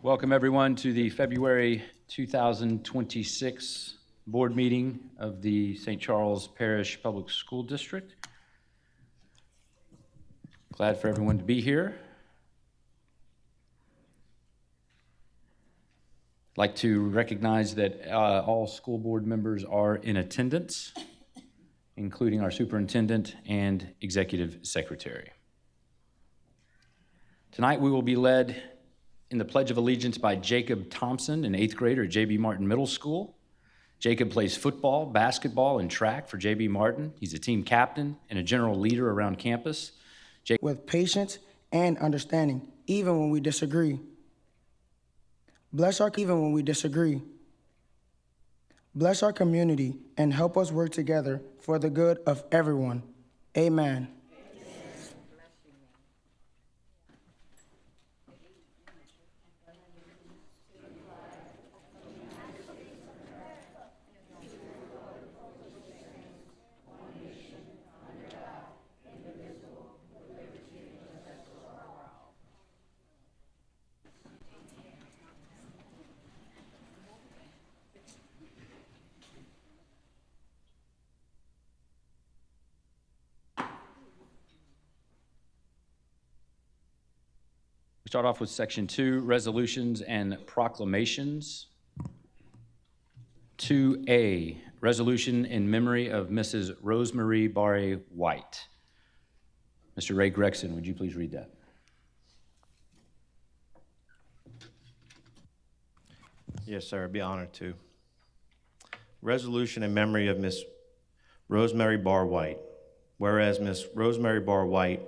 Welcome everyone to the February 2026 board meeting of the St. Charles Parish Public School District. Glad for everyone to be here. I'd like to recognize that all school board members are in attendance, including our superintendent and executive secretary. Tonight we will be led in the Pledge of Allegiance by Jacob Thompson, an 8th grader at J.B. Martin Middle School. Jacob plays football, basketball, and track for J.B. Martin. He's a team captain and a general leader around campus. With patience and understanding, even when we disagree. Bless our even when we disagree. Bless our community and help us work together for the good of everyone. Amen. We start off with Section 2, Resolutions and Proclamations. 2A, Resolution in memory of Mrs. Rosemary Barre White. Mr. Ray Gregson, would you please read that? Yes, sir. I'd be honored to. Resolution in memory of Miss Rosemary Barre White. Whereas Miss Rosemary Barre White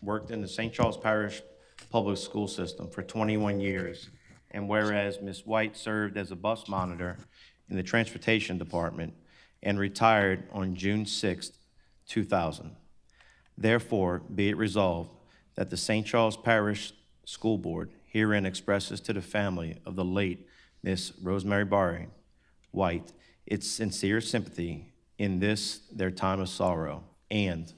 worked in the St. Charles Parish Public School System for 21 years, and whereas Miss White served as a bus monitor in the Transportation Department and retired on June 6, 2000. Therefore, be it resolved that the St. Charles Parish School Board herein expresses to the family of the late Miss Rosemary Barre White its sincere sympathy in this their time of sorrow, and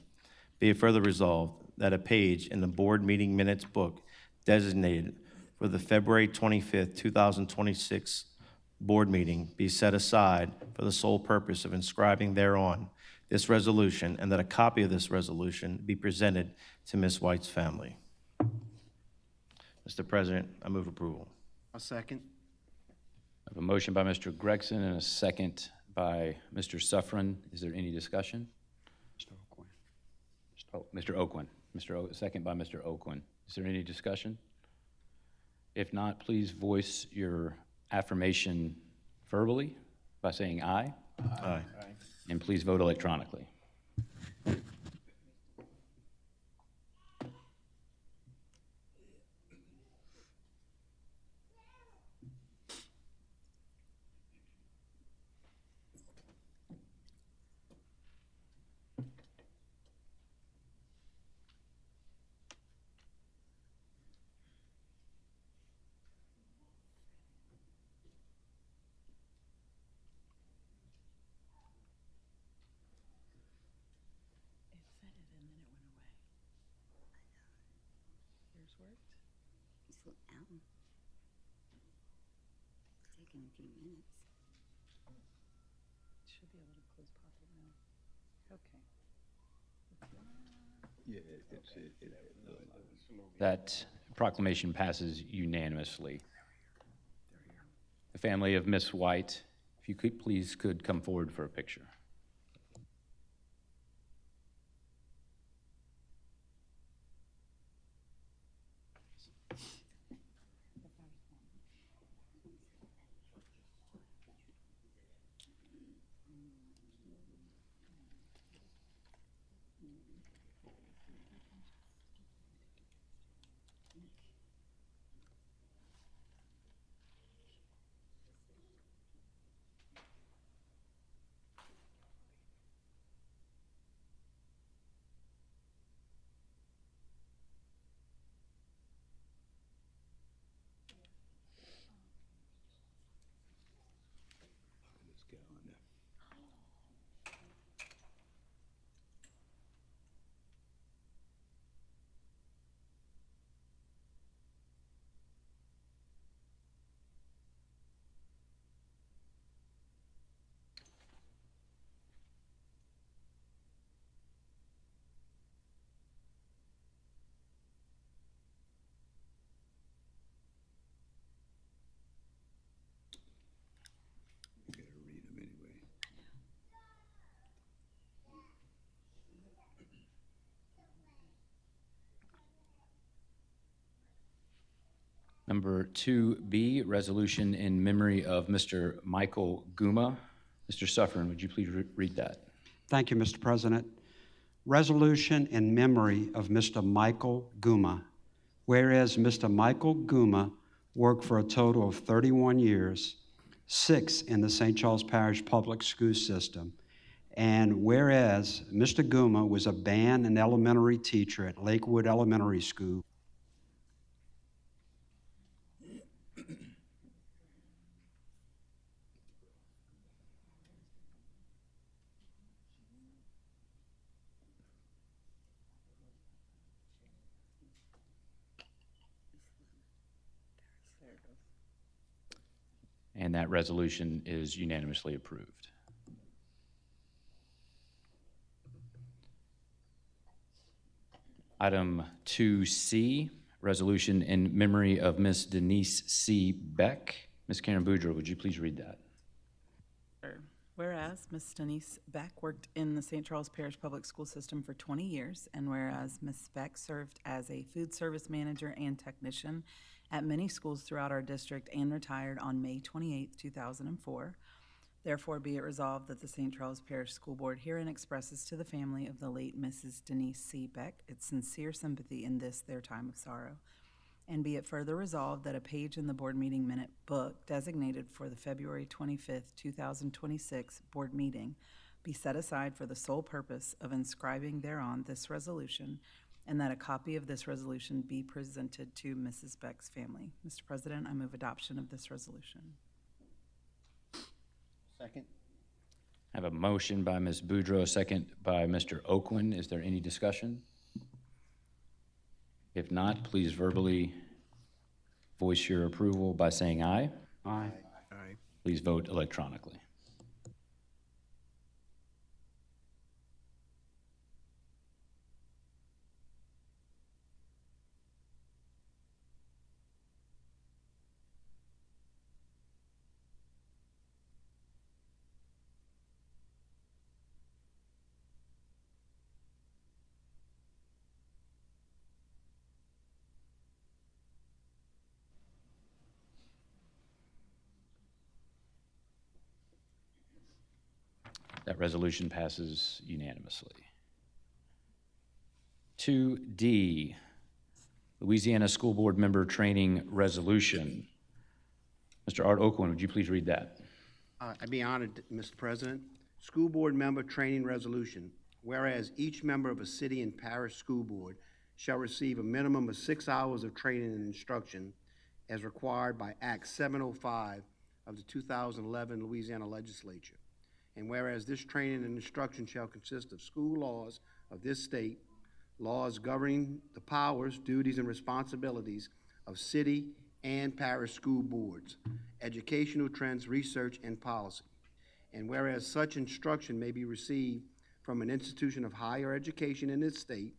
be it further resolved that a page in the board meeting minutes book designated for the February 25th, 2026 board meeting be set aside for the sole purpose of inscribing thereon this resolution, and that a copy of this resolution be presented to Ms. White's family. Mr. President, I move approval. A second. I have a motion by Mr. Gregson and a second by Mr. Suffren. Is there any discussion? Mr. O'Quinn. Oh, Mr. O'Quinn. Second by Mr. O'Quinn. Is there any discussion? If not, please voice your affirmation verbally by saying aye. Aye. And please vote electronically. Taking a few minutes. Should be able to close pop it now. Okay. Yeah, that proclamation passes unanimously. The family of Miss White, if you could please come forward for a picture. Number 2B, resolution in memory of Mr. Michael Guma. Mr. Suffern, would you please read that? Thank you, Mr. President. Resolution in memory of Mr. Michael Guma. Whereas Mr. Michael Guma worked for a total of 31 years, 6 in the St. Charles Parish Public School System, and whereas Mr. Guma was a band and elementary teacher at Lakewood Elementary School, There it goes. And that resolution is unanimously approved. Item 2C, resolution in memory of Ms. Denise C. Beck. Ms. Karen Boudreau, would you please read that? Sure. Whereas Ms. Denise Beck worked in the St. Charles Parish Public School System for 20 years, and whereas Ms. Beck served as a food service manager and technician at many schools throughout our district and retired on May 28, 2004, therefore be it resolved that the St. Charles Parish School Board herein expresses to the family of the late Mrs. Denise C. Beck its sincere sympathy in this their time of sorrow. And be it further resolved that a page in the board meeting minute book designated for the February 25th, 2026 board meeting be set aside for the sole purpose of inscribing thereon this resolution, and that a copy of this resolution be presented to Mrs. Beck's family. Mr. President, I move adoption of this resolution. Second. I have a motion by Ms. Boudreau, a second by Mr. Oakland. Is there any discussion? If not, please verbally voice your approval by saying aye. aye. Aye. Please vote electronically. That resolution passes unanimously. 2D, Louisiana School Board Member Training Resolution. Mr. Art Oakland, would you please read that? I'd be honored, Mr. President. School Board Member Training Resolution. Whereas each member of a city and parish school board shall receive a minimum of 6 hours of training and instruction as required by Act 705 of the 2011 Louisiana Legislature. And whereas this training and instruction shall consist of school laws of this state, laws governing the powers, duties, and responsibilities of city and parish school boards, educational trends, research, and policy. And whereas such instruction may be received from an institution of higher education in this state,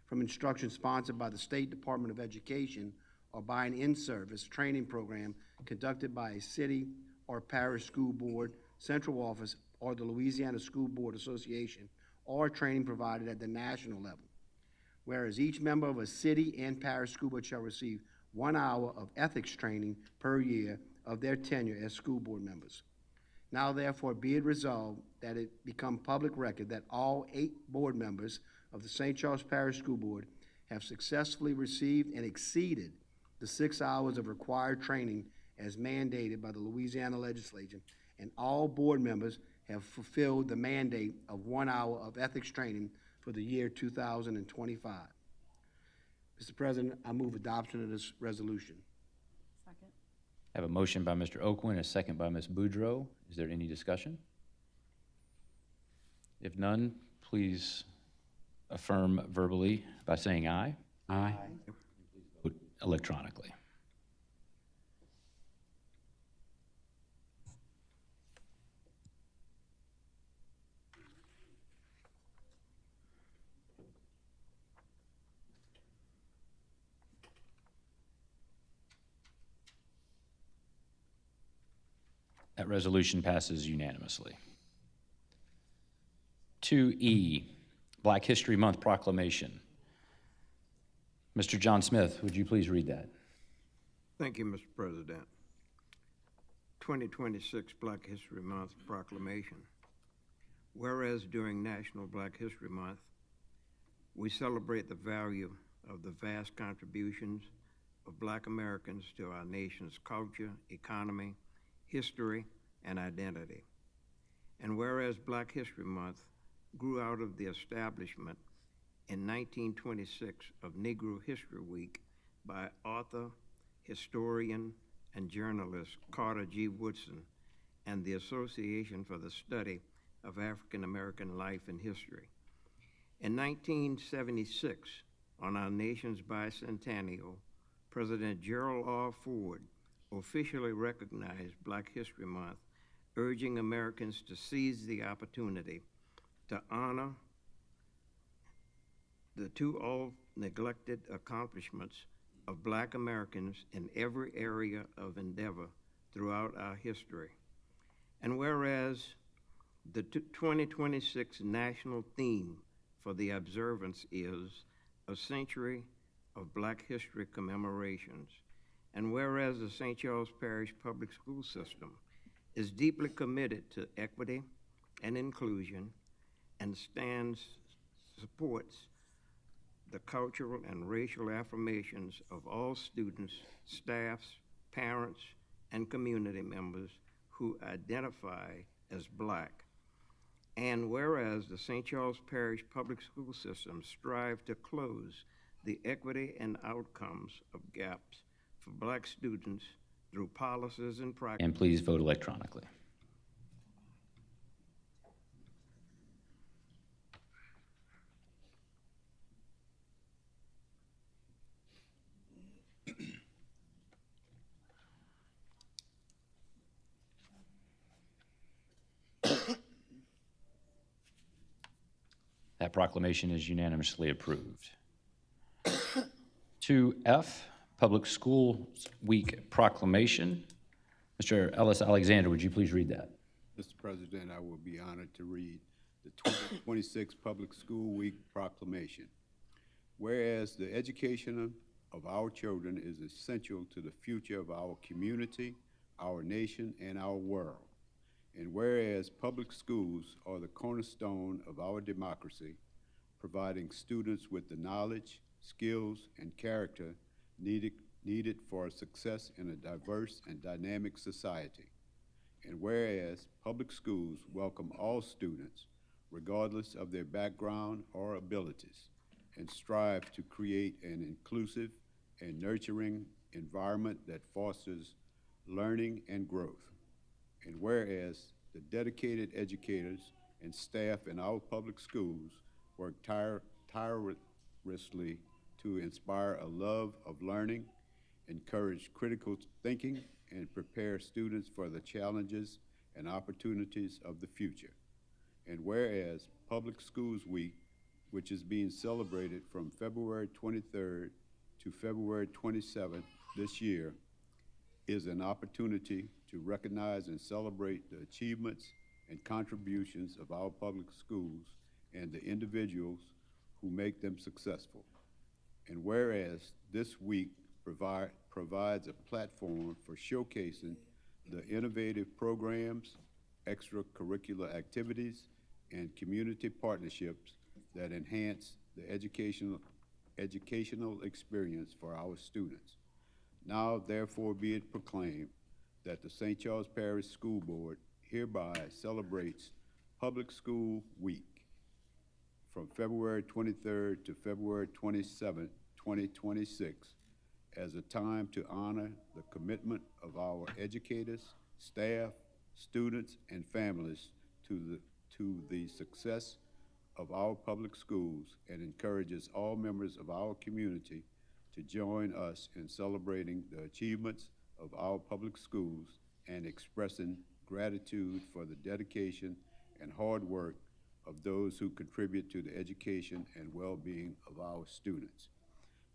from instruction sponsored by the State Department of Education, or by an in-service training program conducted by a city or parish school board, central office, or the Louisiana School Board Association, or training provided at the national level. Whereas each member of a city and parish school board shall receive 1 hour of ethics training per year of their tenure as school board members. Now therefore be it resolved that it become public record that all 8 board members of the St. Charles Parish School Board have successfully received and exceeded the 6 hours of required training as mandated by the Louisiana Legislature, and all board members have fulfilled the mandate of 1 hour of ethics training for the year 2025. Mr. President, I move adoption of this resolution. Second. I have a motion by Mr. Oakland, a second by Ms. Boudreau. Is there any discussion? If none, please affirm verbally by saying aye. Aye. Vote electronically. That resolution passes unanimously. 2E, Black History Month Proclamation. Mr. John Smith, would you please read that? Thank you, Mr. President. 2026 Black History Month proclamation. Whereas during National Black History Month, we celebrate the value of the vast contributions of Black Americans to our nation's culture, economy, history, and identity. And whereas Black History Month grew out of the establishment in 1926 of Negro History Week by author, historian, and journalist Carter G. Woodson and the Association for the Study of African American Life and History. In 1976, on our nation's bicentennial, President Gerald R. Ford officially recognized Black History Month, urging Americans to seize the opportunity to honor the too all neglected accomplishments of Black Americans in every area of endeavor throughout our history. And whereas the 2026 national theme for the observance is a century of Black history commemorations, and whereas the St. Charles Parish Public School System is deeply committed to equity and inclusion and supports the cultural and racial affirmations of all students, staffs, parents, and community members who identify as Black. And whereas the St. Charles Parish Public School System strive to close the equity and outcomes of gaps for Black students through policies and practices. And please vote electronically. That proclamation is unanimously approved. 2F, Public Schools Week Proclamation. Mr. Ellis Alexander, would you please read that? Mr. President, I will be honored to read the 2026 Public School Week Proclamation. Whereas the education of our children is essential to the future of our community, our nation, and our world. And whereas public schools are the cornerstone of our democracy, providing students with the knowledge, skills, and character needed for success in a diverse and dynamic society. And whereas public schools welcome all students, regardless of their background or abilities, and strive to create an inclusive and nurturing environment that fosters learning and growth. And whereas the dedicated educators and staff in our public schools work tirelessly to inspire a love of learning, encourage critical thinking, and prepare students for the challenges and opportunities of the future. And whereas Public Schools Week, which is being celebrated from February 23rd to February 27th this year, is an opportunity to recognize and celebrate the achievements and contributions of our public schools and the individuals who make them successful. And whereas this week provides a platform for showcasing the innovative programs, extracurricular activities, and community partnerships that enhance the educational experience for our students. Now, therefore, be it proclaimed that the St. Charles Parish School Board hereby celebrates Public School Week from February 23rd to February 27th, 2026, as a time to honor the commitment of our educators, staff, students, and families to the success of our public schools, and encourages all members of our community to join us in celebrating the achievements of our public schools and expressing gratitude for the dedication and hard work of those who contribute to the education and well-being of our students.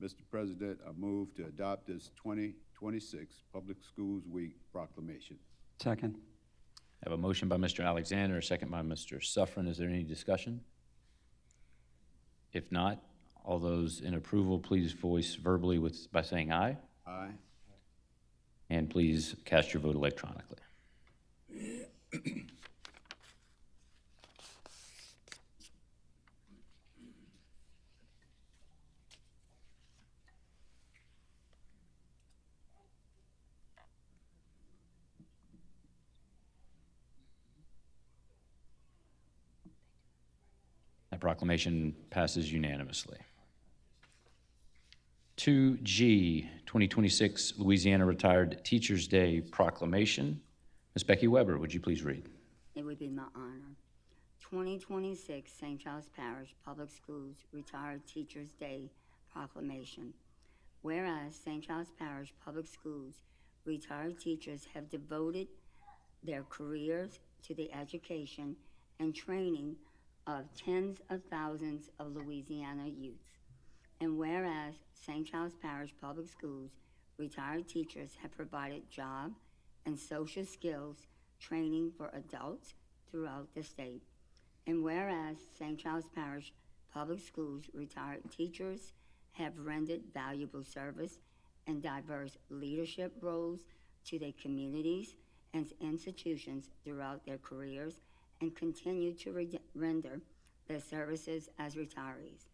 Mr. President, I move to adopt this 2026 Public Schools Week proclamation. Second. I have a motion by Mr. Alexander, a second by Mr. Suffren. Is there any discussion? If not, all those in approval, please voice verbally by saying aye. Aye. And please cast your vote electronically. That proclamation passes unanimously. 2G, 2026 Louisiana Retired Teachers Day Proclamation. Ms. Becky Weber, would you please read? It would be my honor. 2026 St. Charles Parish Public Schools Retired Teachers Day Proclamation. Whereas St. Charles Parish Public Schools retired teachers have devoted their careers to the education and training of tens of thousands of Louisiana youths. And whereas St. Charles Parish Public Schools retired teachers have provided job and social skills training for adults throughout the state. And whereas St. Charles Parish Public Schools retired teachers have rendered valuable service and diverse leadership roles to their communities and institutions throughout their careers and continue to render their services as retirees.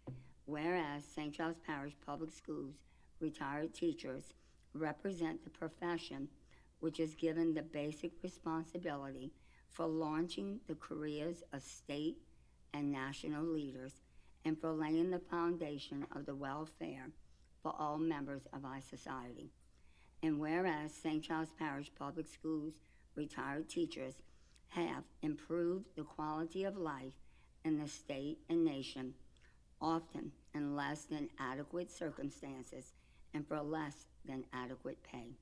Whereas St. Charles Parish Public Schools retired teachers represent the profession which is given the basic responsibility for launching the careers of state and national leaders and for laying the foundation of the welfare for all members of our society. And whereas St. Charles Parish Public Schools retired teachers have improved the quality of life in the state and nation, often in less than adequate circumstances and for less than adequate pay.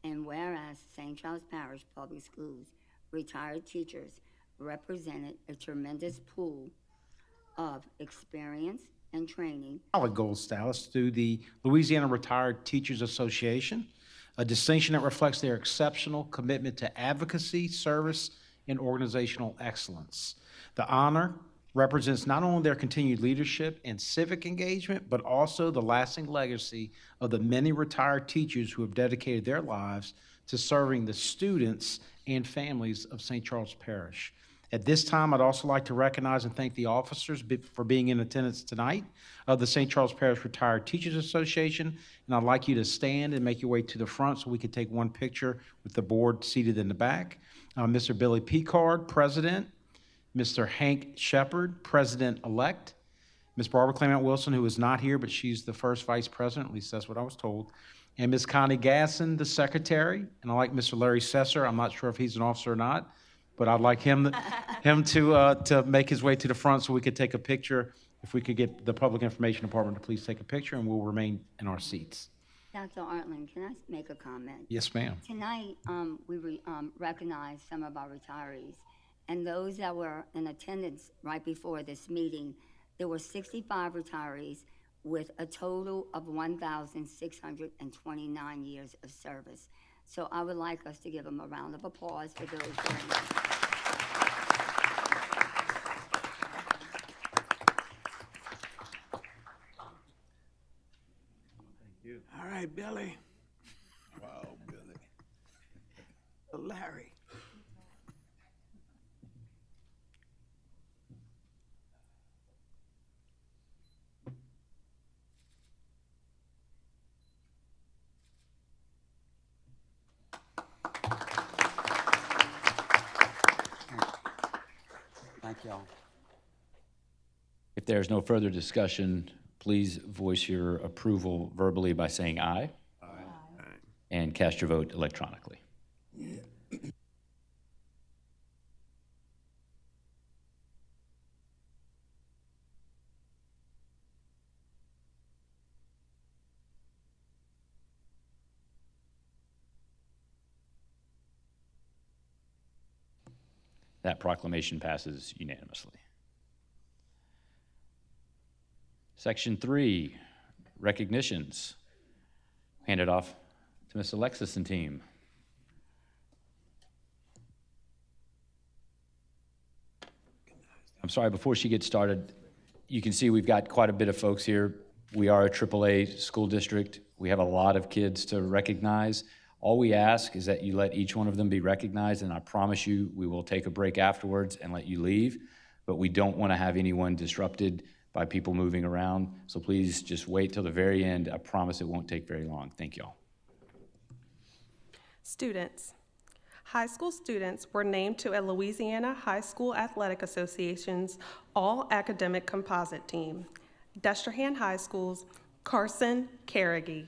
And whereas St. Charles Parish Public Schools retired teachers represented a tremendous pool of experience and training. Solid gold status through the Louisiana Retired Teachers Association, a distinction that reflects their exceptional commitment to advocacy, service, and organizational excellence. The honor represents not only their continued leadership and civic engagement, but also the lasting legacy of the many retired teachers who have dedicated their lives to serving the students and families of St. Charles Parish. At this time, I'd also like to recognize and thank the officers for being in attendance tonight of the St. Charles Parish Retired Teachers Association, and I'd like you to stand and make your way to the front so we can take one picture with the board seated in the back. Mr. Billy Picard, President, Mr. Hank Shepard, President-elect, Ms. Barbara Clement Wilson, who is not here, but she's the first Vice President, at least that's what I was told, and Ms. Connie Gasson, the Secretary, and I like Mr. Larry Sesser. I'm not sure if he's an officer or not, but I'd like him to make his way to the front so we could take a picture. If we could get the Public Information Department to please take a picture, and we'll remain in our seats. Dr. Artland, can I make a comment? Yes, ma'am. Tonight, we recognized some of our retirees, and those that were in attendance right before this meeting, there were 65 retirees with a total of 1,629 years of service. So I would like us to give them a round of applause for those doing that. All right, Billy. Wow, Billy. Larry. Thank y'all. If there's no further discussion, please voice your approval verbally by saying aye. Aye. And cast your vote electronically. That proclamation passes unanimously. Section 3, recognitions. Hand it off to Ms. Alexis and team. I'm sorry, before she gets started, you can see we've got quite a bit of folks here. We are a AAA school district. We have a lot of kids to recognize. All we ask is that you let each one of them be recognized, and I promise you, we will take a break afterwards and let you leave, but we don't want to have anyone disrupted by people moving around, so please just wait till the very end. I promise it won't take very long. Thank y'all. Students. High school students were named to a Louisiana High School Athletic Association's All-Academic Composite Team. Destrehan High School's Carson Carrigy.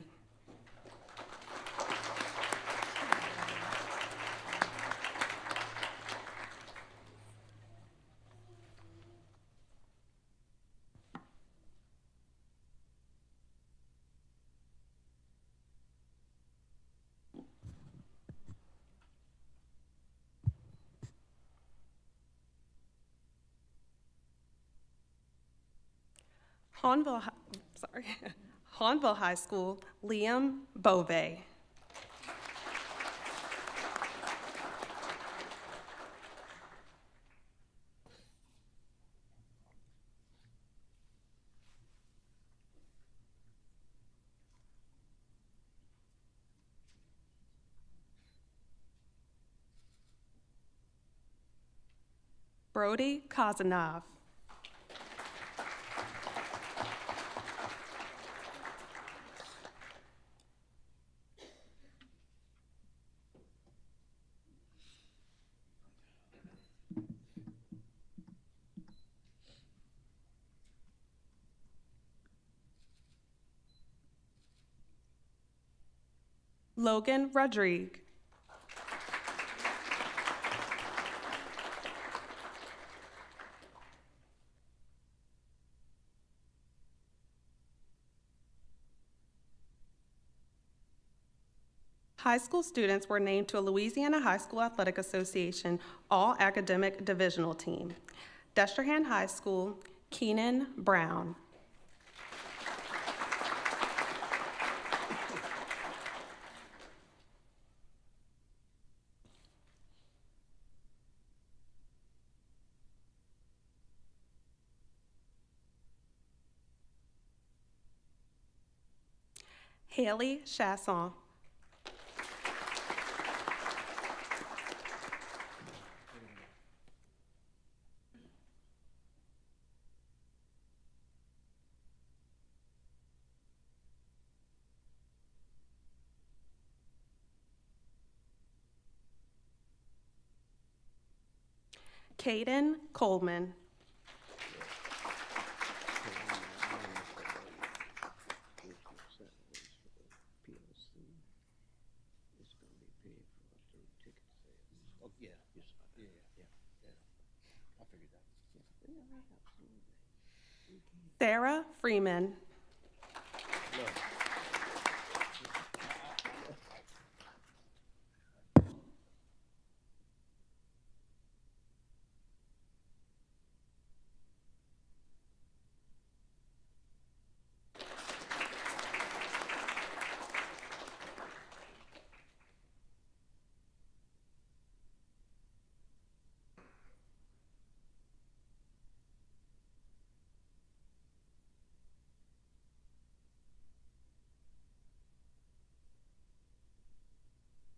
Hahnville High School, Liam Bove. Brody Kazanov. Logan Rodrigue. High school students were named to a Louisiana High School Athletic Association All-Academic Divisional Team. Destrehan High School, Keenan Brown. Haley Chasson. Caden Coleman. Sarah Freeman.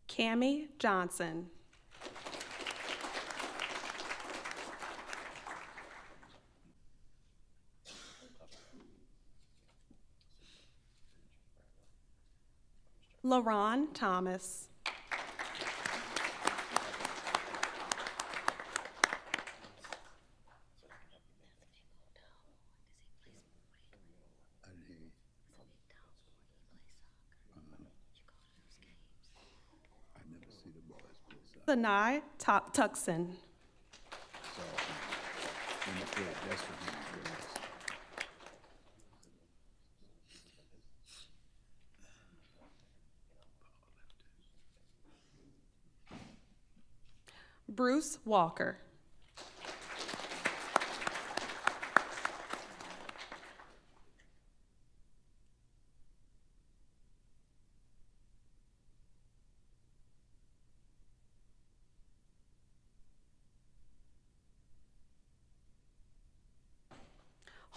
Cammie Johnson. LaRon Thomas. Sanai Tuckson. Bruce Walker.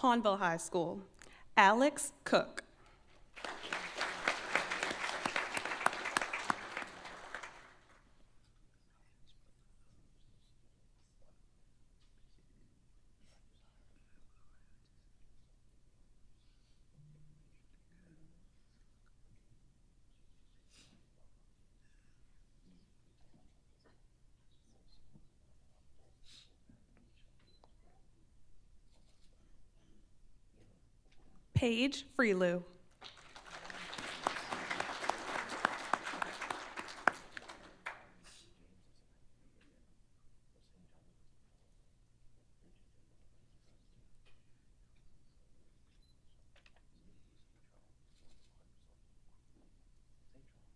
Hahnville High School, Alex Cook. Paige Freelou.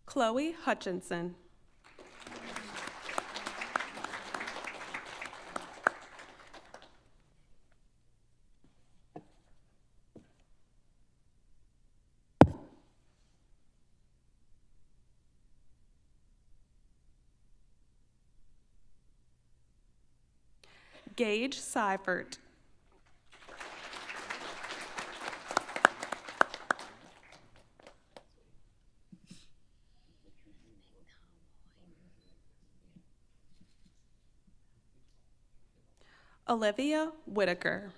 Chloe Hutchinson. Gage Seifert. Olivia Whitaker.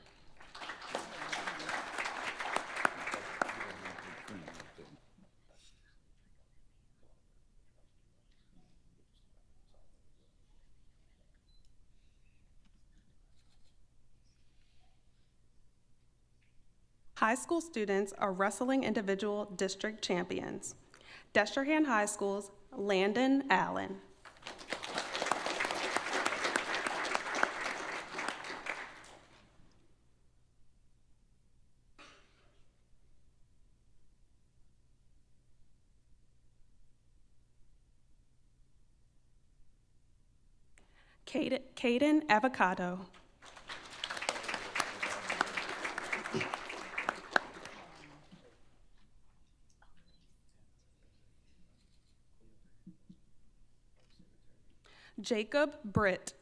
High school students are wrestling individual district champions. Destrehan High School's Landon Allen. Caden Avocado. Jacob Britt.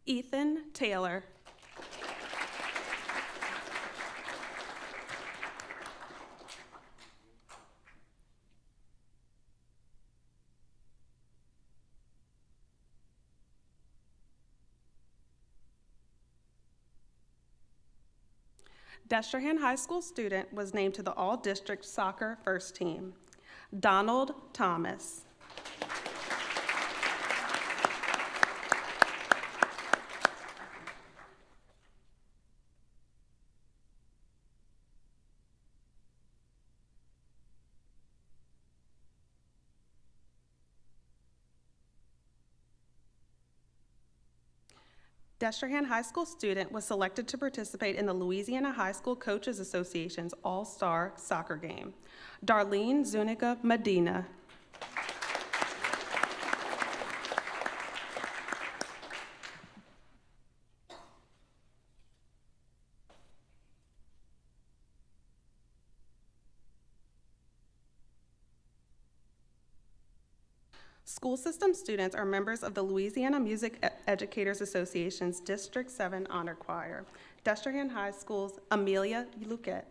Ethan Taylor. Destrehan High School student was named to the All-District Soccer First Team. Donald Thomas. Destrehan High School student was selected to participate in the Louisiana High School Coaches Association's All-Star Soccer Game. Darlene Zuniga Medina. School system students are members of the Louisiana Music Educators Association's District 7 Honor Choir. Destrehan High School's Amelia Luquette.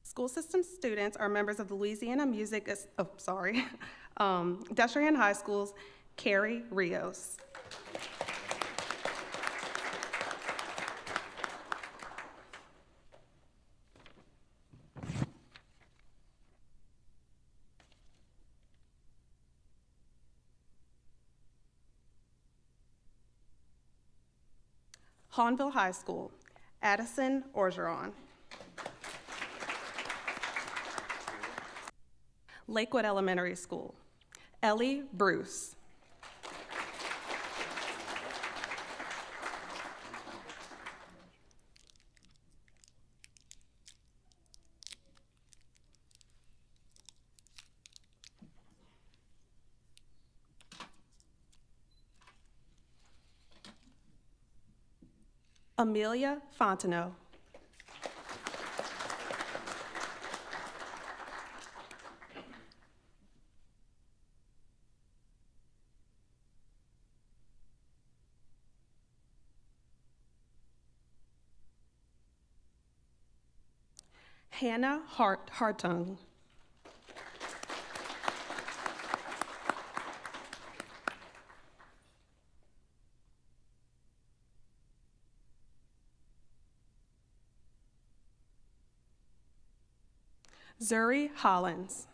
School system students are members of the Louisiana Music, Destrehan High School's Carrie Rios. Hahnville High School, Addison Orgeron. Lakewood Elementary School, Ellie Bruce. Amelia Fontenot. Hannah Hartung. Zuri Hollins.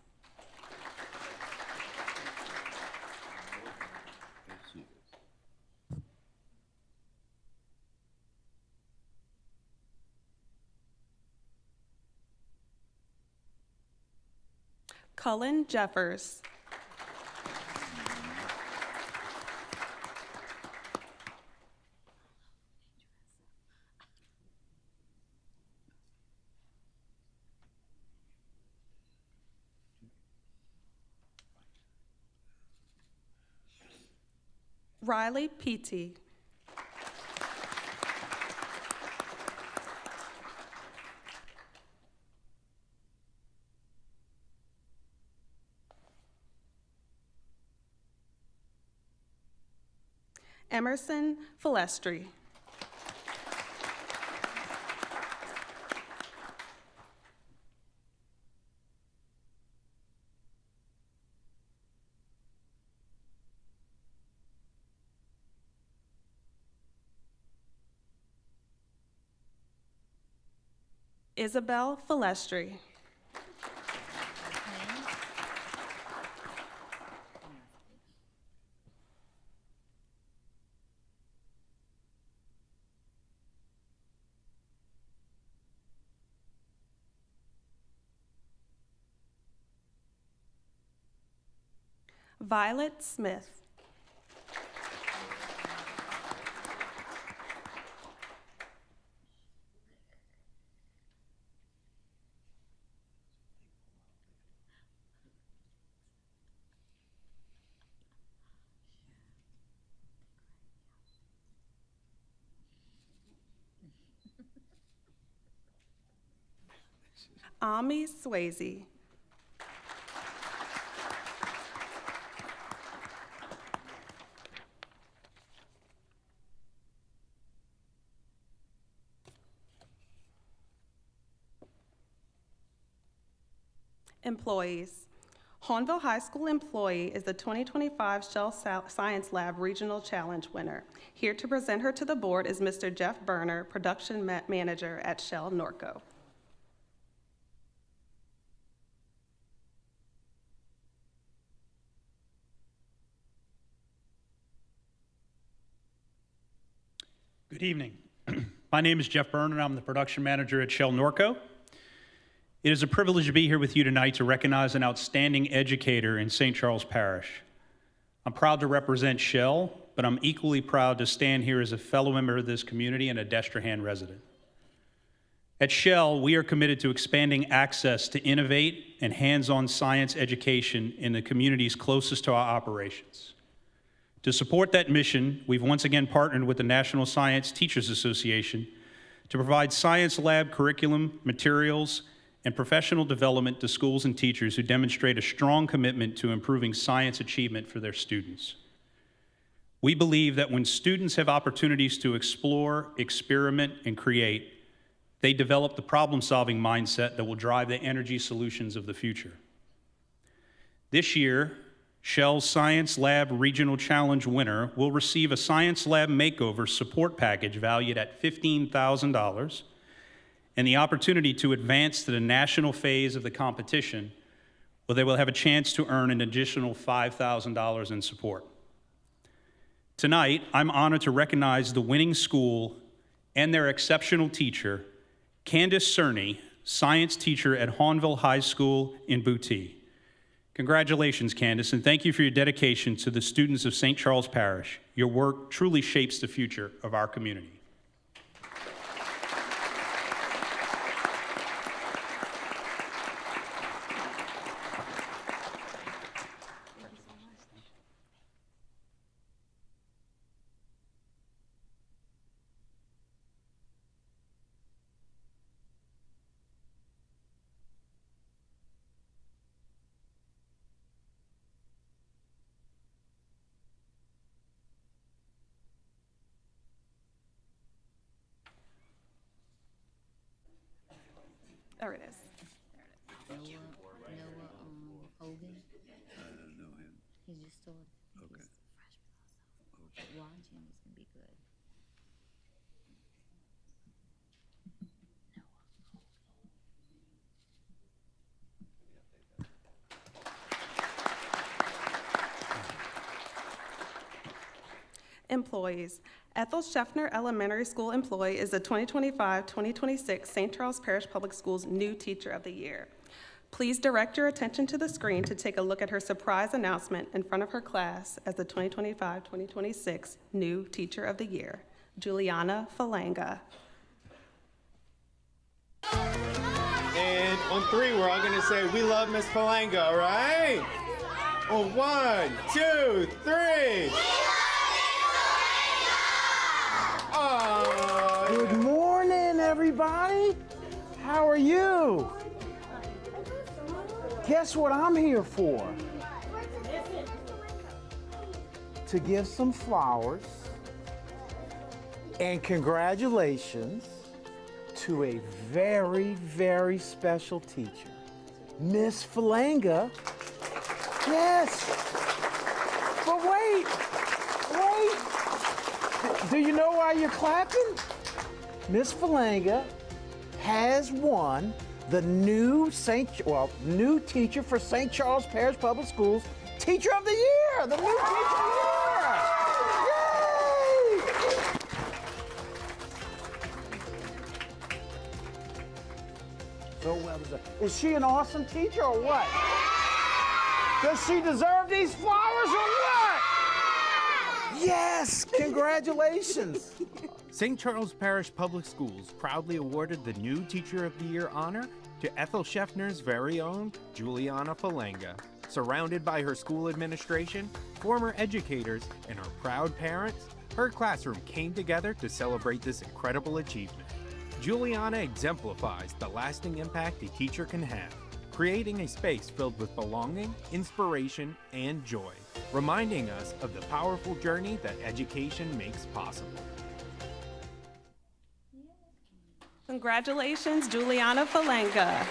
Cullen Jeffers. Riley Peaty. Emerson Filestri. Isabel Filestri. Violet Smith. Ami Swayze. Employees. Hahnville High School employee is the 2025 Shell Science Lab Regional Challenge winner. Here to present her to the board is Mr. Jeff Berner, Production Manager at Shell Norco. Good evening. My name is Jeff Byrne, and I'm the production manager at Shell Norco. It is a privilege to be here with you tonight to recognize an outstanding educator in St. Charles Parish. I'm proud to represent Shell, but I'm equally proud to stand here as a fellow member of this community and a Destrehan resident. At Shell, we are committed to expanding access to innovate and hands-on science education in the communities closest to our operations. To support that mission, we've once again partnered with the National Science Teachers Association to provide science lab curriculum, materials, and professional development to schools and teachers who demonstrate a strong commitment to improving science achievement for their students. We believe that when students have opportunities to explore, experiment, and create, they develop the problem-solving mindset that will drive the energy solutions of the future. This year, Shell's Science Lab Regional Challenge winner will receive a Science Lab Makeover support package valued at $15,000 and the opportunity to advance to the national phase of the competition, where they will have a chance to earn an additional $5,000 in support. Tonight, I'm honored to recognize the winning school and their exceptional teacher, Candace Cerny, science teacher at Hahnville High School in Bootheel. Congratulations, Candace, and thank you for your dedication to the students of St. Charles Parish. Your work truly shapes the future of our community. There it is. Noah Hogan. I don't know him. He just started. Okay. He's a freshman also. But watch him. He's gonna be good. Employees. Ethel Scheffner Elementary School employee is the 2025-2026 St. Charles Parish Public Schools New Teacher of the Year. Please direct your attention to the screen to take a look at her surprise announcement in front of her class as the 2025-2026 New Teacher of the Year, Juliana Falanga. And on 3, we're all gonna say, "We love Miss Falanga," all right? On 1, 2, 3. Good morning, everybody. How are you? Guess what I'm here for? To give some flowers and congratulations to a very, very special teacher, Miss Falanga. Yes. But wait. Do you know why you're clapping? Miss Falanga has won the new new teacher for St. Charles Parish Public Schools, Teacher of the Year, the new Teacher of the Year. Yay! So well deserved. Is she an awesome teacher or what? Does she deserve these flowers or what? Yes, congratulations. St. Charles Parish Public Schools proudly awarded the new Teacher of the Year honor to Ethel Scheffner's very own Juliana Falanga. Surrounded by her school administration, former educators, and her proud parents, her classroom came together to celebrate this incredible achievement. Juliana exemplifies the lasting impact a teacher can have, creating a space filled with belonging, inspiration, and joy, reminding us of the powerful journey that education makes possible. Congratulations, Juliana Falanga.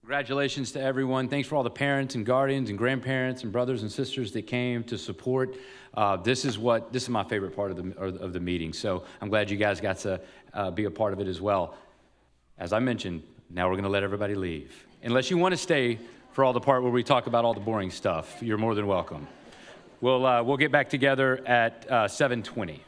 Congratulations to everyone. Thanks for all the parents and guardians and grandparents and brothers and sisters that came to support. This is my favorite part of the meeting. So I'm glad you guys got to be a part of it as well. As I mentioned, now we're going to let everybody leave. Unless you want to stay for all the part where we talk about all the boring stuff, you're more than welcome. We'll get back together at 7:20.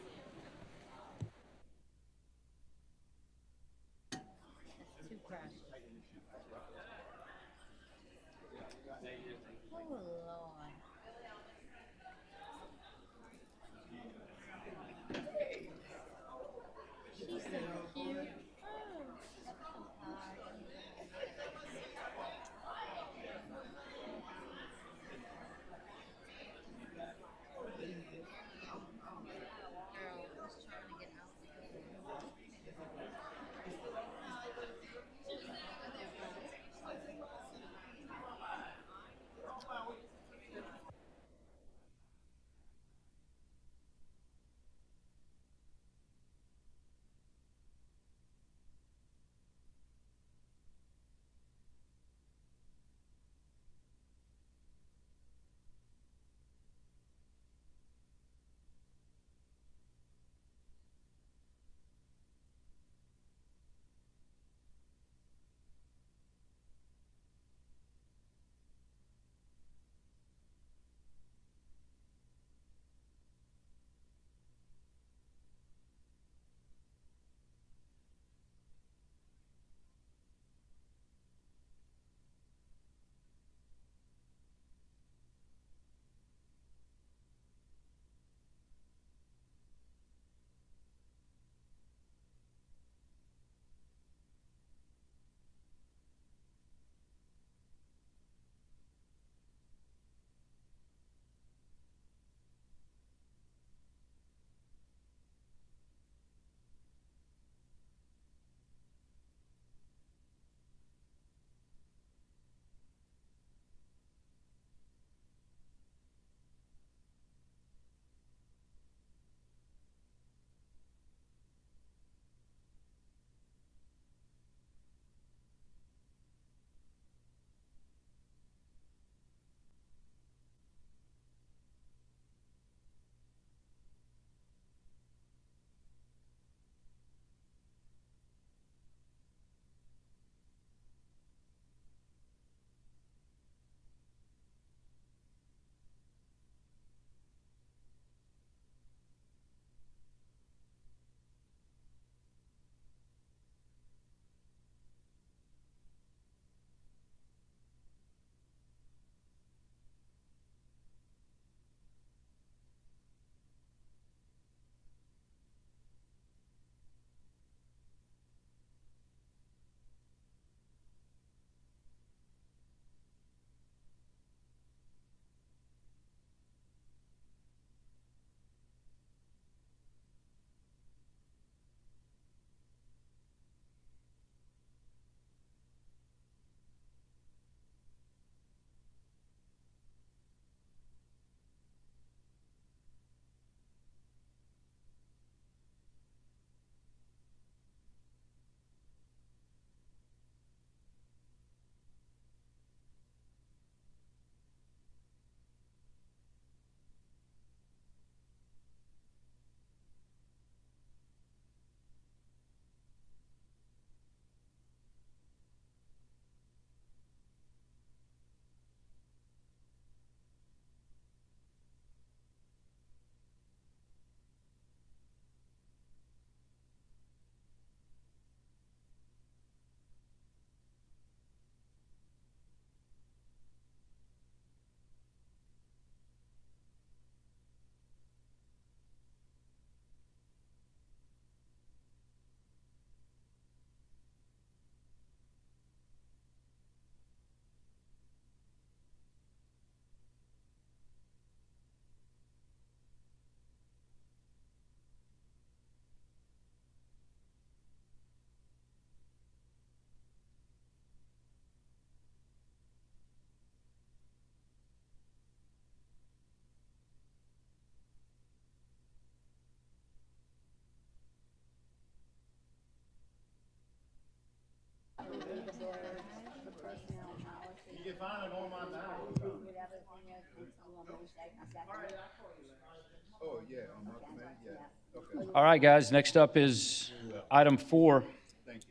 All right, guys, next up is item 4,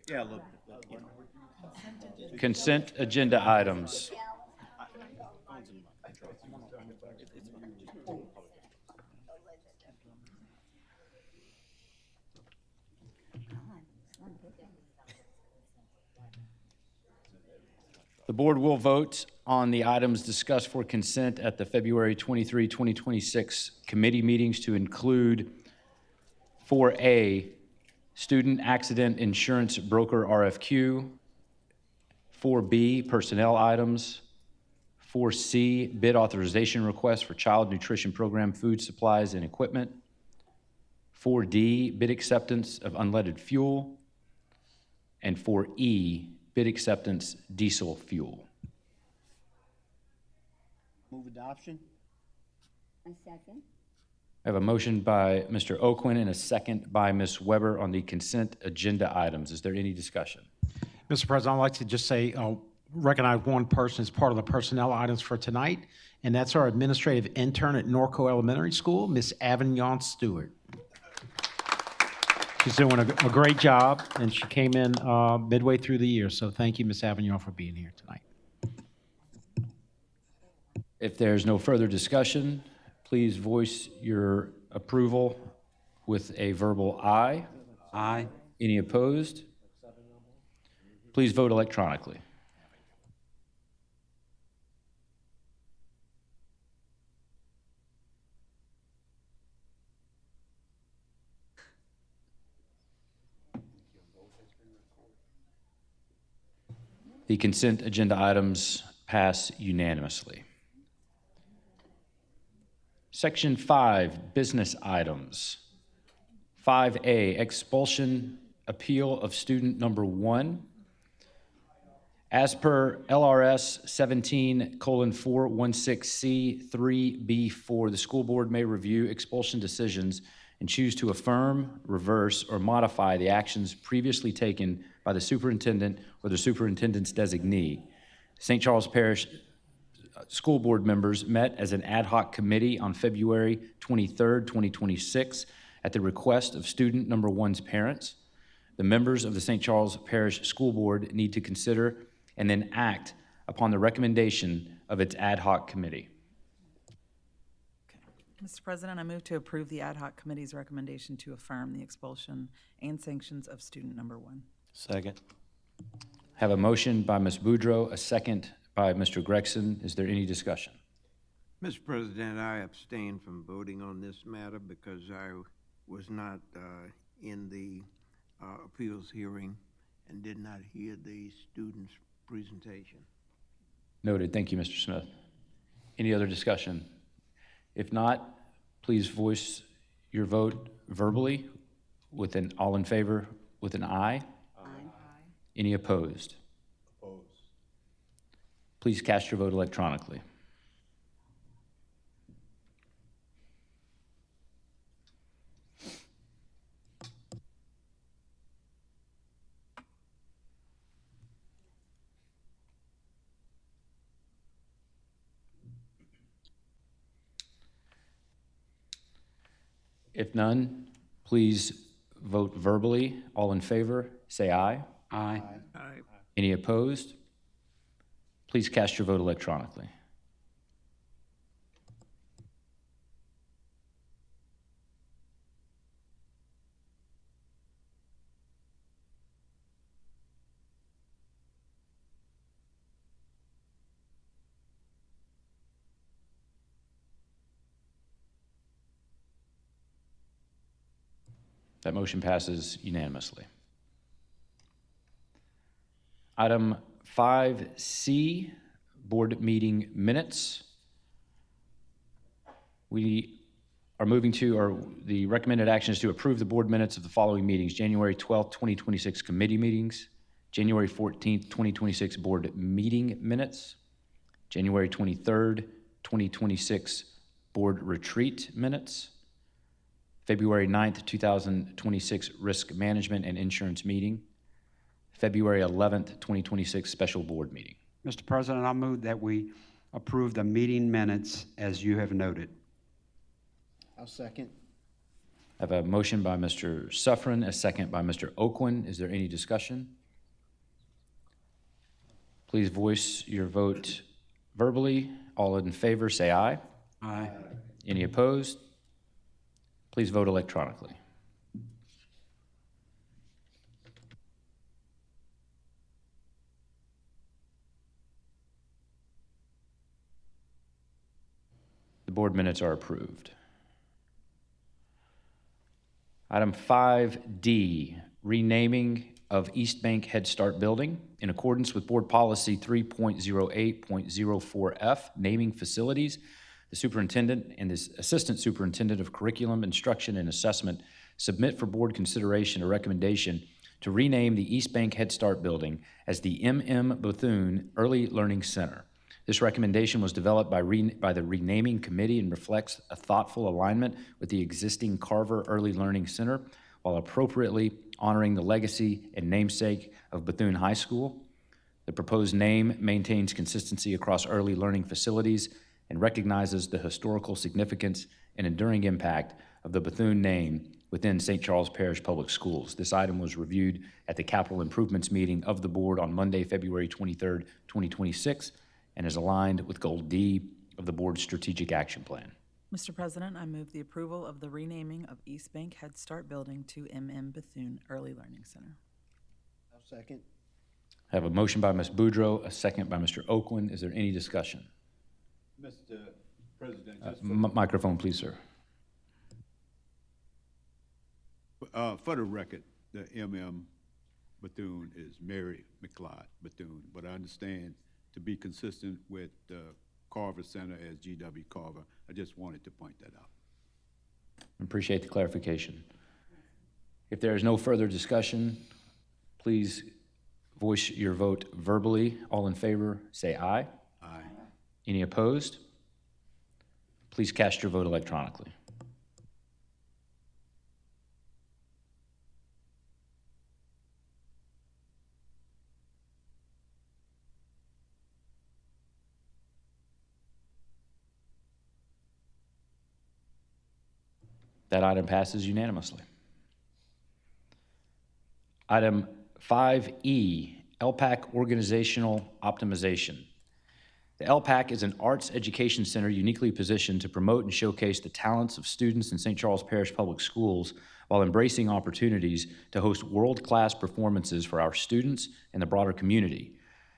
Yeah, look. consent agenda items. The board will vote on the items discussed for consent at the February 23, 2026 committee meetings to include 4A, student accident insurance broker RFQ, 4B, personnel items, 4C, bid authorization request for child nutrition program food supplies and equipment, 4D, bid acceptance of unleaded fuel, and 4E, bid acceptance diesel fuel. Move adoption? A second. I have a motion by Mr. O'Quinn and a second by Ms. Weber on the consent agenda items. Is there any discussion? Mr. President, I'd like to just say, recognize one person as part of the personnel items for tonight, and that's our administrative intern at Norco Elementary School, Miss Avignon Stewart. She's doing a great job, and she came in midway through the year, so thank you, Miss Avignon, for being here tonight. If there's no further discussion, please voice your approval with a verbal aye. Aye. Any opposed? Please vote electronically. The consent agenda items pass unanimously. Section 5, business items. 5A, expulsion appeal of student number 1. As per LRS 17:416C3B4, the school board may review expulsion decisions and choose to affirm, reverse, or modify the actions previously taken by the superintendent or the superintendent's designee. St. Charles Parish school board members met as an ad hoc committee on February 23rd, 2026, at the request of student number 1's parents. The members of the St. Charles Parish School Board need to consider and then act upon the recommendation of its ad hoc committee. Mr. President, I move to approve the ad hoc committee's recommendation to affirm the expulsion and sanctions of student number 1. Second. Have a motion by Ms. Boudreau, a second by Mr. Gregson. Is there any discussion? Mr. President, I abstain from voting on this matter because I was not in the appeals hearing and did not hear the student's presentation. Noted. Thank you, Mr. Smith. Any other discussion? If not, please voice your vote verbally with an all in favor with an aye. Aye. Any opposed? Opposed. Please cast your vote electronically. If none, please vote verbally. All in favor, say aye. Aye. Aye. Any opposed? Please cast your vote electronically. That motion passes unanimously. Item 5C, board meeting minutes. We are moving to, or the recommended action is to approve the board minutes of the following meetings: January 12th, 2026 committee meetings, January 14th, 2026 board meeting minutes, January 23rd, 2026 board retreat minutes, February 9th, 2026 risk management and insurance meeting, February 11th, 2026 special board meeting. Mr. President, I move that we approve the meeting minutes as you have noted. I'll second. I have a motion by Mr. Suffren, a second by Mr. Oakland. Is there any discussion? Please voice your vote verbally. All in favor, say aye. Aye. Any opposed? Please vote electronically. The board minutes are approved. Item 5D, renaming of East Bank Head Start Building. In accordance with Board Policy 3.08.04F, naming facilities, the superintendent and the assistant superintendent of curriculum, instruction, and assessment submit for board consideration a recommendation to rename the East Bank Head Start Building as the M.M. Bethune Early Learning Center. This recommendation was developed by the renaming committee and reflects a thoughtful alignment with the existing Carver Early Learning Center while appropriately honoring the legacy and namesake of Bethune High School. The proposed name maintains consistency across early learning facilities and recognizes the historical significance and enduring impact of the Bethune name within St. Charles Parish Public Schools. This item was reviewed at the capital improvements meeting of the board on Monday, February 23rd, 2026, and is aligned with Goal D of the board's strategic action plan. Mr. President, I move the approval of the renaming of East Bank Head Start Building to M.M. Bethune Early Learning Center. I'll second. I have a motion by Ms. Boudreau, a second by Mr. Oakland. Is there any discussion? Mr. President, just Microphone, please, sir. for the record, the M.M. Bethune is Mary McLeod Bethune, but I understand to be consistent with the Carver Center as G.W. Carver. I just wanted to point that out. Appreciate the clarification. If there is no further discussion, please voice your vote verbally. All in favor, say aye. Aye. Any opposed? Please cast your vote electronically. That item passes unanimously. Item 5E, LPAC Organizational Optimization. The LPAC is an arts education center uniquely positioned to promote and showcase the talents of students in St. Charles Parish Public Schools while embracing opportunities to host world-class performances for our students and the broader community.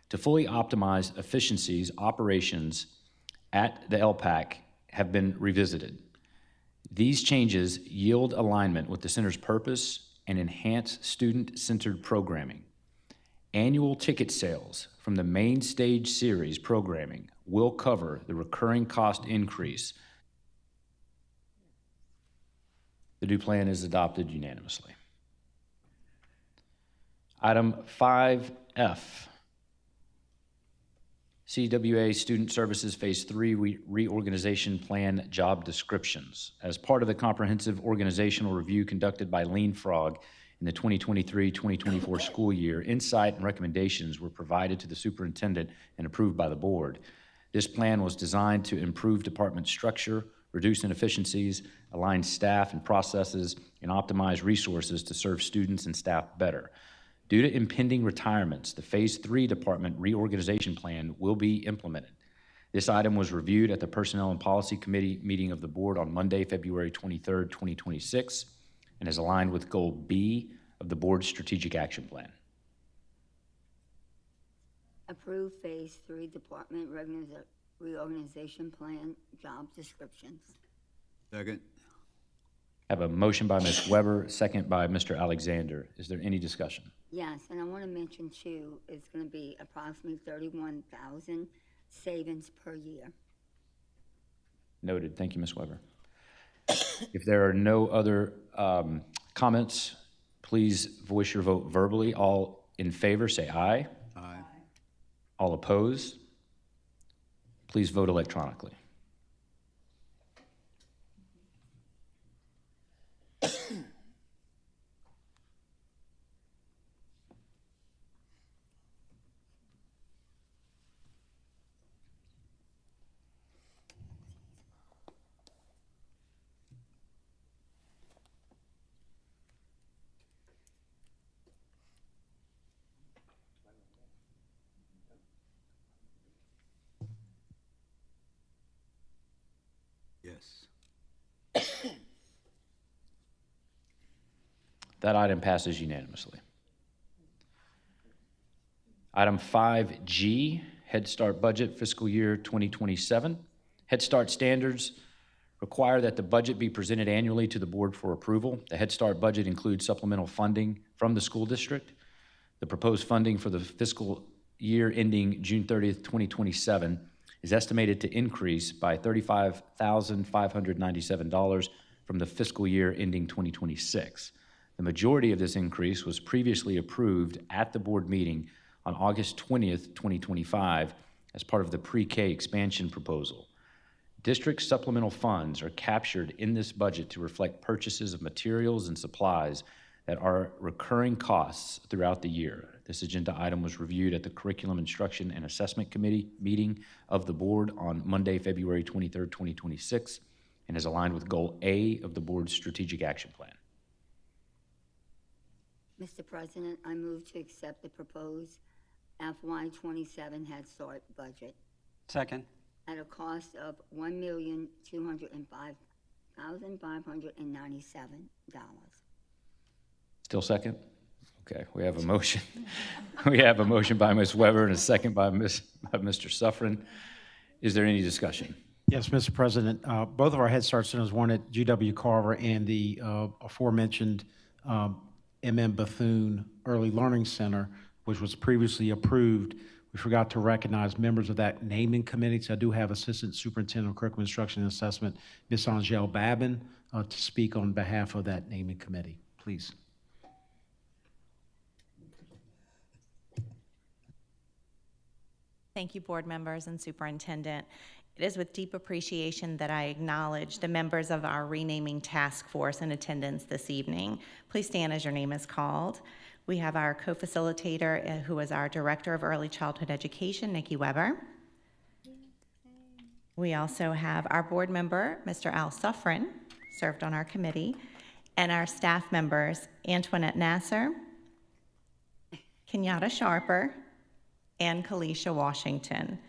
To fully optimize efficiencies, operations at the LPAC have been revisited. These changes yield alignment with the center's purpose and enhance student-centered programming. Annual ticket sales from the main stage series programming will cover the recurring cost increase. The new plan is adopted unanimously. Item 5F, CWA Student Services Phase 3 Reorganization Plan Job Descriptions. As part of the comprehensive organizational review conducted by Lean Frog in the 2023-2024 school year, insight and recommendations were provided to the superintendent and approved by the board. This plan was designed to improve department structure, reduce inefficiencies, align staff and processes, and optimize resources to serve students and staff better. Due to impending retirements, the Phase 3 Department Reorganization Plan will be implemented. This item was reviewed at the Personnel and Policy Committee meeting of the board on Monday, February 23rd, 2026, and is aligned with Goal B of the board's strategic action plan. Approve Phase 3 Department Reorganization Plan Job Descriptions. Second. I have a motion by Ms. Weber, second by Mr. Alexander. Is there any discussion? Yes, and I want to mention too, it's going to be approximately 31,000 savings per year. Noted. Thank you, Ms. Weber. If there are no other comments, please voice your vote verbally. All in favor, say aye. Aye. All opposed, please vote electronically. That item passes unanimously. Item 5G, Head Start Budget Fiscal Year 2027. Head Start standards require that the budget be presented annually to the board for approval. The Head Start budget includes supplemental funding from the school district. The proposed funding for the fiscal year ending June 30th, 2027 is estimated to increase by $35,597 from the fiscal year ending 2026. The majority of this increase was previously approved at the board meeting on August 20th, 2025 as part of the pre-K expansion proposal. District supplemental funds are captured in this budget to reflect purchases of materials and supplies that are recurring costs throughout the year. This agenda item was reviewed at the Curriculum Instruction and Assessment Committee meeting of the board on Monday, February 23rd, 2026, and is aligned with Goal A of the board's strategic action plan. Mr. President, I move to accept the proposed FY27 Head Start budget Second. at a cost of $1,205,597. Still second? Okay, we have a motion. We have a motion by Ms. Weber and a second by Mr. Suffren. Is there any discussion? Yes, Mr. President. Both of our Head Start centers, one at GW Carver and the aforementioned M.M. Bethune Early Learning Center, which was previously approved. We forgot to recognize members of that naming committee. So I do have Assistant Superintendent of Curriculum Instruction and Assessment, Ms. Angele Babin, to speak on behalf of that naming committee. Please. Thank you, board members and superintendent. It is with deep appreciation that I acknowledge the members of our renaming task force in attendance this evening. Please stand as your name is called. We have our co-facilitator, who is our Director of Early Childhood Education, Nikki Weber. We also have our board member, Mr. Al Suffren, served on our committee, and our staff members, Antoinette Nasser, Kenyatta Sharper, and Kalisha Washington.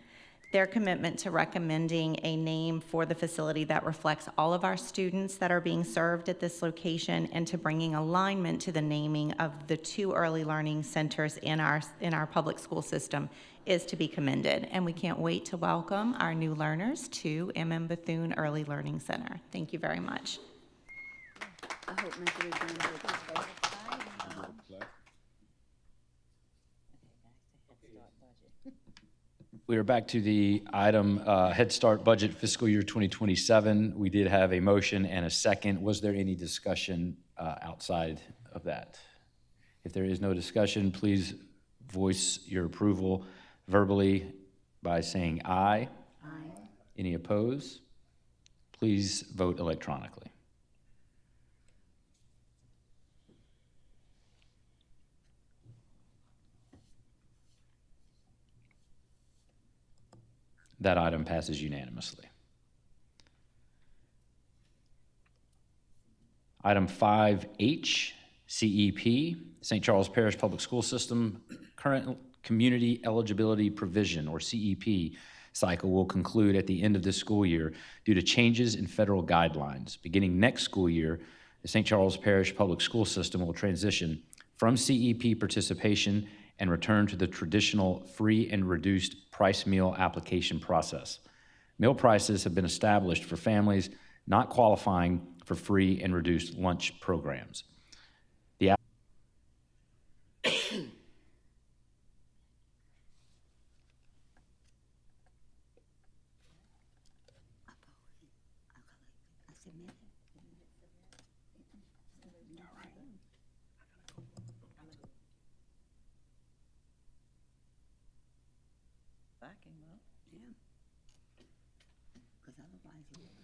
Their commitment to recommending a name for the facility that reflects all of our students that are being served at this location and to bringing alignment to the naming of the 2 early learning centers in our public school system is to be commended. And we can't wait to welcome our new learners to M.M. Bethune Early Learning Center. Thank you very much. I hope Mr. Regan We are back to the item Head Start Budget Fiscal Year 2027. We did have a motion and a second. Was there any discussion outside of that? If there is no discussion, please voice your approval verbally by saying aye. Aye. Any opposed? Please vote electronically. That item passes unanimously. Item 5H, CEP, St. Charles Parish Public School System Current Community Eligibility Provision, or CEP, cycle will conclude at the end of this school year due to changes in federal guidelines. Beginning next school year, the St. Charles Parish Public School System will transition from CEP participation and return to the traditional free and reduced price meal application process. Meal prices have been established for families not qualifying for free and reduced lunch programs.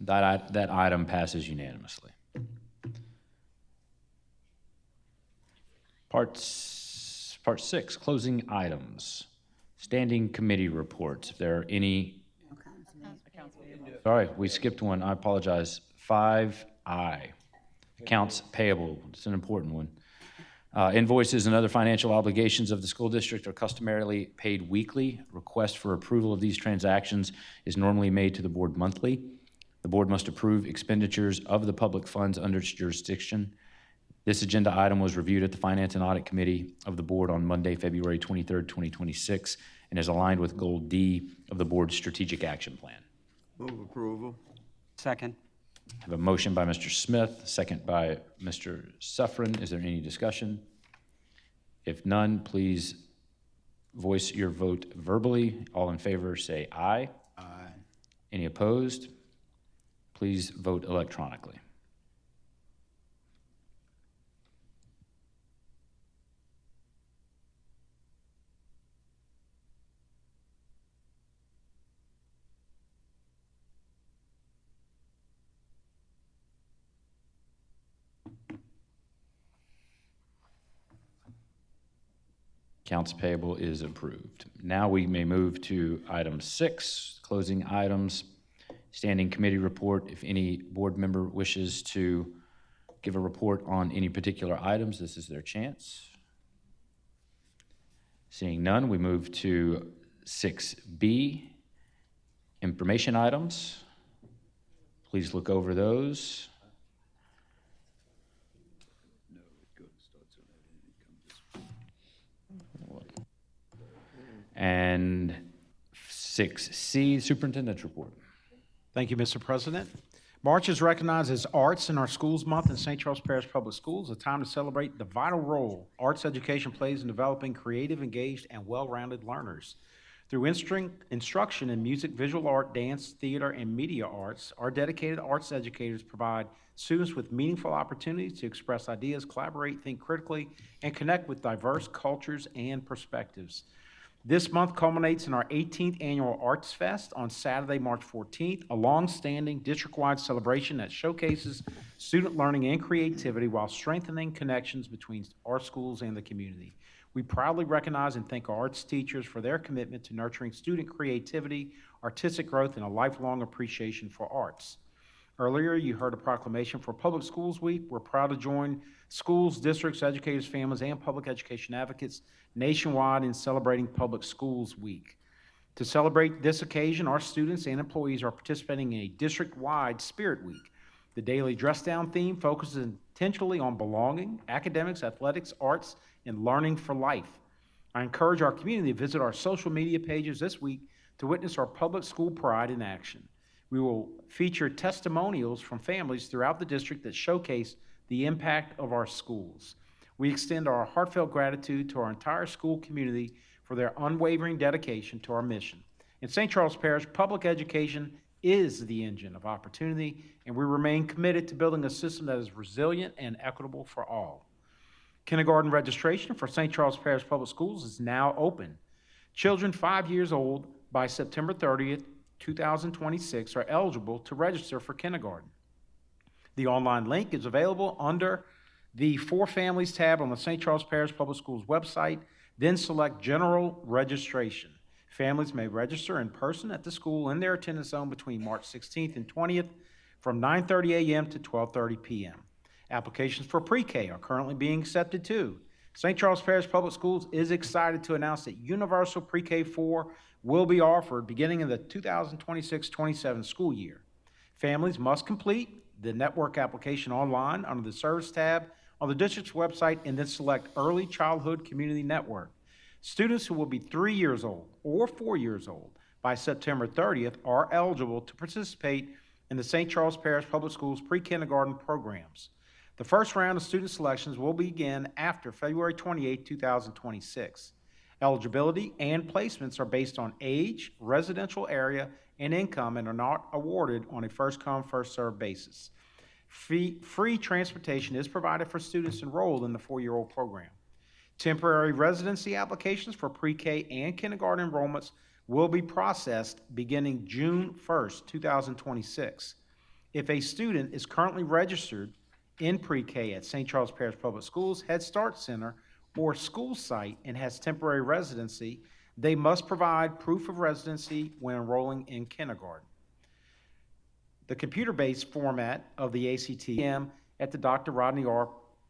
That item passes unanimously. Part 6, closing items. Standing committee reports. If there are any, sorry, we skipped one. I apologize. 5I, accounts payable. It's an important one. Invoices and other financial obligations of the school district are customarily paid weekly. Request for approval of these transactions is normally made to the board monthly. The board must approve expenditures of the public funds under its jurisdiction. This agenda item was reviewed at the Finance and Audit Committee of the Board on Monday, February 23rd, 2026, and is aligned with Goal D of the Board's Strategic Action Plan. Move approval. Second. I have a motion by Mr. Smith, second by Mr. Suffren. Is there any discussion? If none, please voice your vote verbally. All in favor say aye. Aye. Any opposed? Please vote electronically. Accounts payable is approved. Now we may move to item 6, closing items. Standing committee report. If any board member wishes to give a report on any particular items, this is their chance. Seeing none, we move to 6B, information items. Please look over those. And 6C, superintendent's report. Thank you, Mr. President. March is recognized as Arts in Our Schools Month in St. Charles Parish Public Schools, a time to celebrate the vital role arts education plays in developing creative, engaged, and well-rounded learners. Through instruction in music, visual art, dance, theater, and media arts, our dedicated arts educators provide students with meaningful opportunities to express ideas, collaborate, think critically, and connect with diverse cultures and perspectives. This month culminates in our 18th annual Arts Fest on Saturday, March 14th, a long-standing district-wide celebration that showcases student learning and creativity while strengthening connections between our schools and the community. We proudly recognize and thank our arts teachers for their commitment to nurturing student creativity, artistic growth, and a lifelong appreciation for arts. Earlier, you heard a proclamation for Public Schools Week. We're proud to join schools, districts, educators, families, and public education advocates nationwide in celebrating Public Schools Week. To celebrate this occasion, our students and employees are participating in a district-wide Spirit Week. The daily dress-down theme focuses intentionally on belonging, academics, athletics, arts, and learning for life. I encourage our community to visit our social media pages this week to witness our public school pride in action. We will feature testimonials from families throughout the district that showcase the impact of our schools. We extend our heartfelt gratitude to our entire school community for their unwavering dedication to our mission. In St. Charles Parish, public education is the engine of opportunity, and we remain committed to building a system that is resilient and equitable for all. Kindergarten registration for St. Charles Parish Public Schools is now open. Children 5 years old by September 30th, 2026 are eligible to register for kindergarten. The online link is available under the For Families tab on the St. Charles Parish Public Schools website, then select General Registration. Families may register in person at the school in their attendance zone between March 16th and 20th from 9:30 a.m. to 12:30 p.m. Applications for pre-K are currently being accepted too. St. Charles Parish Public Schools is excited to announce that Universal Pre-K 4 will be offered beginning in the 2026-27 school year. Families must complete the network application online under the Service tab on the district's website and then select Early Childhood Community Network. Students who will be 3 years old or 4 years old by September 30th are eligible to participate in the St. Charles Parish Public Schools pre-kindergarten programs. The first round of student selections will begin after February 28, 2026. Eligibility and placements are based on age, residential area, and income and are not awarded on a first-come, first-served basis. Free transportation is provided for students enrolled in the 4-year-old program. Temporary residency applications for pre-K and kindergarten enrollments will be processed beginning June 1st, 2026. If a student is currently registered in pre-K at St. Charles Parish Public Schools, Head Start Center, or school site and has temporary residency, they must provide proof of residency when enrolling in kindergarten. The computer-based format of the ACT at the Dr. Rodney R.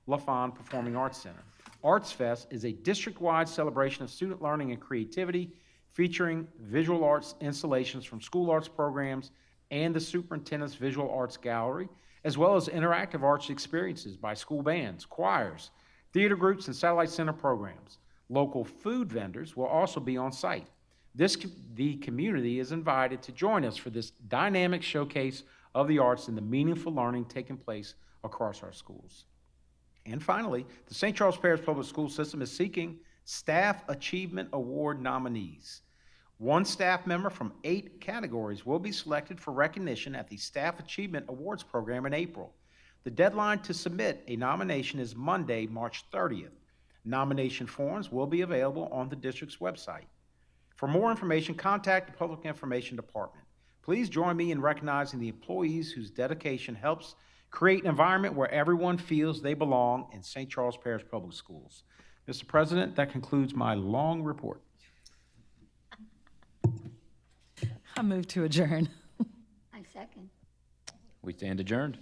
LaFawn Performing Arts Center. Arts Fest is a district-wide celebration of student learning and creativity featuring visual arts installations from school arts programs and the Superintendent's Visual Arts Gallery, as well as interactive arts experiences by school bands, choirs, theater groups, and satellite center programs. Local food vendors will also be on site. The community is invited to join us for this dynamic showcase of the arts and the meaningful learning taking place across our schools. And finally, the St. Charles Parish Public School System is seeking Staff Achievement Award nominees. One staff member from 8 categories will be selected for recognition at the Staff Achievement Awards program in April. The deadline to submit a nomination is Monday, March 30th. Nomination forms will be available on the district's website. For more information, contact the Public Information Department. Please join me in recognizing the employees whose dedication helps create an environment where everyone feels they belong in St. Charles Parish Public Schools. Mr. President, that concludes my long report. I move to adjourn. I second. We stand adjourned.